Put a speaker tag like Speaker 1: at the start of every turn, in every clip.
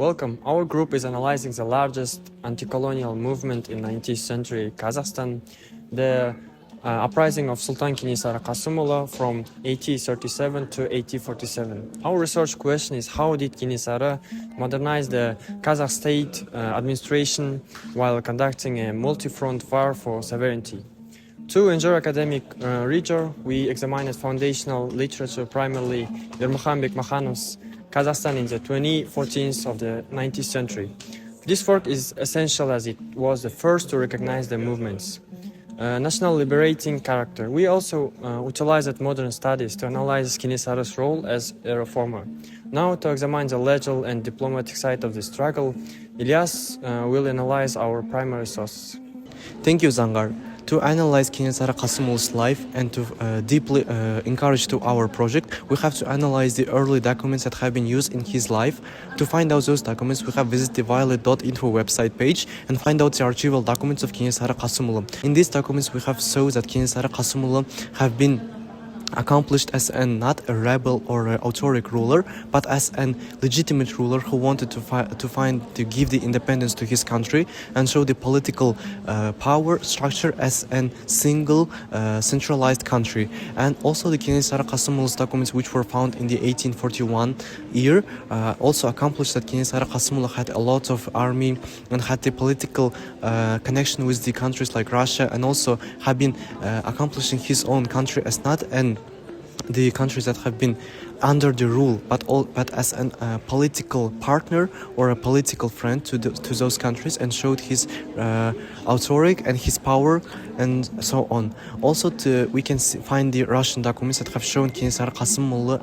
Speaker 1: welcome. Our group is analyzing the largest anti-colonial movement in 19th century Kazakhstan, the uprising of Sultan Kenesara Kasımoglu from 1837 to 1847. Our research question is how did Kenesara modernize the Kazakh state administration while conducting a multi-front war for sovereignty? To enjoy academic reader, we examined foundational literature, primarily Erkenaz Bekmaxanov's Kazakhstan in the 2014s of the 19th century. This work is essential as it was the first to recognize the movement's national liberating character. We also utilized modern studies to analyze Kenesara's role as a reformer. Now, to examine the legal and diplomatic side of the struggle, Iliyas will analyze our primary sources.
Speaker 2: Thank you, Zangar. To analyze Kenesara Kasımoglu's life and to deeply encourage to our project, we have to analyze the early documents that have been used in his life. To find out those documents, we have visited the violet.info website page and find out the archival documents of Kenesara Kasımoglu. In these documents, we have shown that Kenesara Kasımoglu have been accomplished as not a rebel or an authoric ruler, but as an legitimate ruler who wanted to give the independence to his country and show the political power structure as a single centralized country. And also the Kenesara Kasımoglu's documents, which were found in the 1841 year, also accomplished that Kenesara Kasımoglu had a lot of army and had the political connection with the countries like Russia, and also had been accomplishing his own country as not the countries that have been under the rule, but as a political partner or a political friend to those countries, and showed his authority and his power and so on. Also, we can find the Russian documents that have shown Kenesara Kasımoglu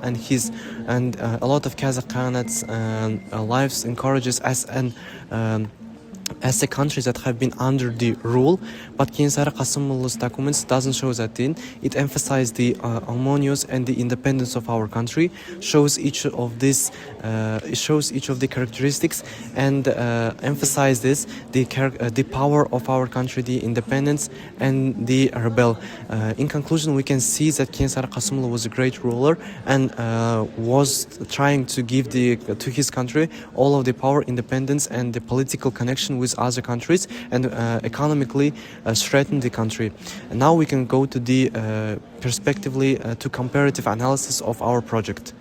Speaker 2: and a lot of Kazakh Khanates lives encourages as the countries that have been under the rule, but Kenesara Kasımoglu's documents doesn't show that in. It emphasizes the harmonious and the independence of our country, shows each of the characteristics, and emphasizes the power of our country, the independence and the rebel. In conclusion, we can see that Kenesara Kasımoglu was a great ruler and was trying to give to his country all of the power, independence, and the political connection with other countries, and economically strengthen the country. And now we can go to the perspectively to comparative analysis of our project.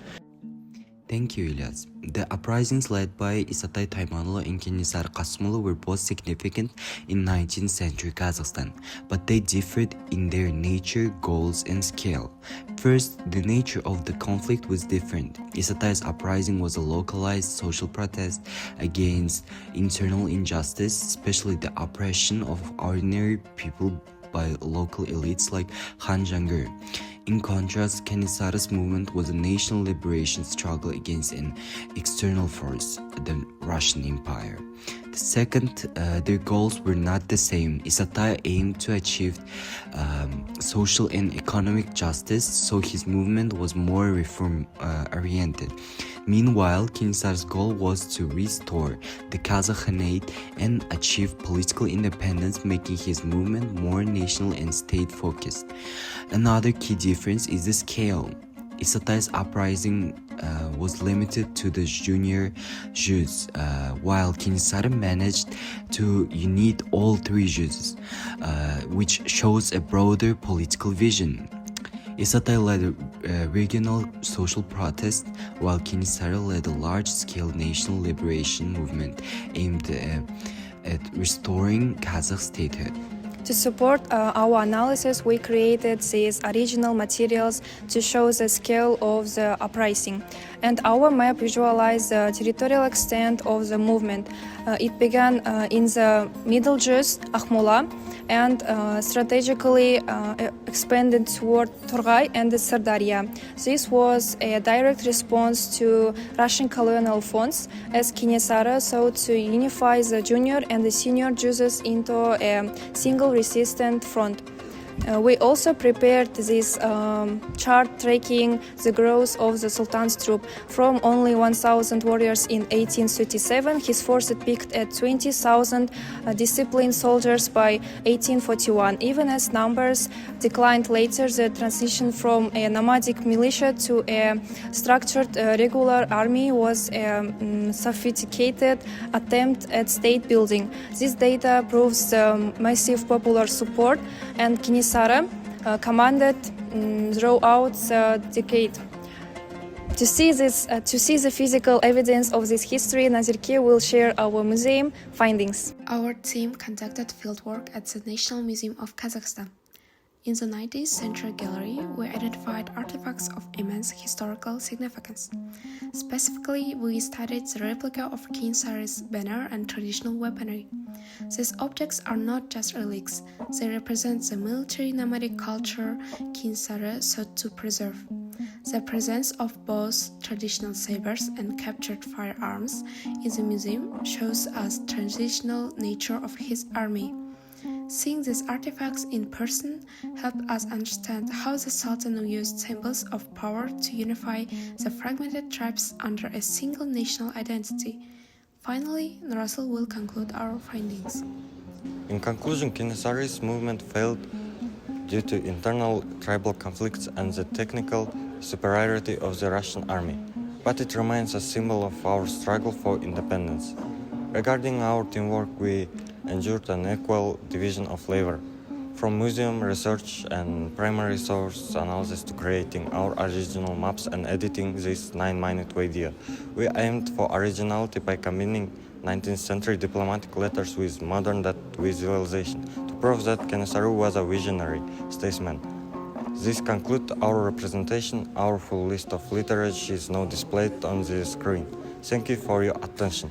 Speaker 3: Thank you, Iliyas. The uprisings led by İsatay Taymanlı and Kenesara Kasımoglu were both significant in 19th century Kazakhstan, but they differed in their nature, goals, and scale. First, the nature of the conflict was different. İsatay's uprising was a localized social protest against internal injustice, especially the oppression of ordinary people by local elites like Zangar. In contrast, Kenesara's movement was a national liberation struggle against an external force, the Russian Empire. The second, their goals were not the same. İsatay aimed to achieve social and economic justice, so his movement was more reform-oriented. Meanwhile, Kenesara's goal was to restore the Kazakh Khanate and achieve political independence, making his movement more national and state-focused. Another key difference is the scale. İsatay's uprising was limited to the junior Jews, while Kenesara managed to unite all three Jews, which shows a broader political vision. İsatay led a regional social protest, while Kenesara led a large-scale national liberation movement aimed at restoring Kazakh statehood.
Speaker 4: To support our analysis, we created these original materials to show the scale of the uprising. And our map visualizes the territorial extent of the movement. It began in the Middle Jews, Akhmula, and strategically expanded toward Torgay and the Sirdarya. This was a direct response to Russian colonial funds, as Kenesara sought to unify the junior and the senior Jews into a single resistant front. We also prepared this chart tracking the growth of the Sultan's troop. From only 1,000 warriors in 1837, his force peaked at 20,000 disciplined soldiers by 1841. Even as numbers declined later, the transition from a nomadic militia to a structured regular army was a sophisticated attempt at state building. This data proves massive popular support, and Kenesara commanded throughout the decade. To see the physical evidence of this history, Nazerke will share our museum findings.
Speaker 5: Our team conducted fieldwork at the National Museum of Kazakhstan. In the 19th century gallery, we identified artifacts of immense historical significance. Specifically, we studied the replica of King Sary's banner and traditional weaponry. These objects are not just relics, they represent the military nomadic culture King Sary sought to preserve. The presence of both traditional sabers and captured firearms in the museum shows us the transitional nature of his army. Seeing these artifacts in person helped us understand how the Sultan used symbols of power to unify the fragmented tribes under a single national identity. Finally, Nurasyl will conclude our findings.
Speaker 6: In conclusion, Kenesary's movement failed due to internal tribal conflicts and the technical superiority of the Russian army, but it remains a symbol of our struggle for independence. Regarding our teamwork, we ensured an equal division of labor, from museum research and primary source analysis to creating our original maps and editing this 9-minute video. We aimed for originality by combining 19th century diplomatic letters with modern data visualization to prove that Kenesary was a visionary statesman. This concludes our representation. Our full list of literature is now displayed on the screen. Thank you for your attention.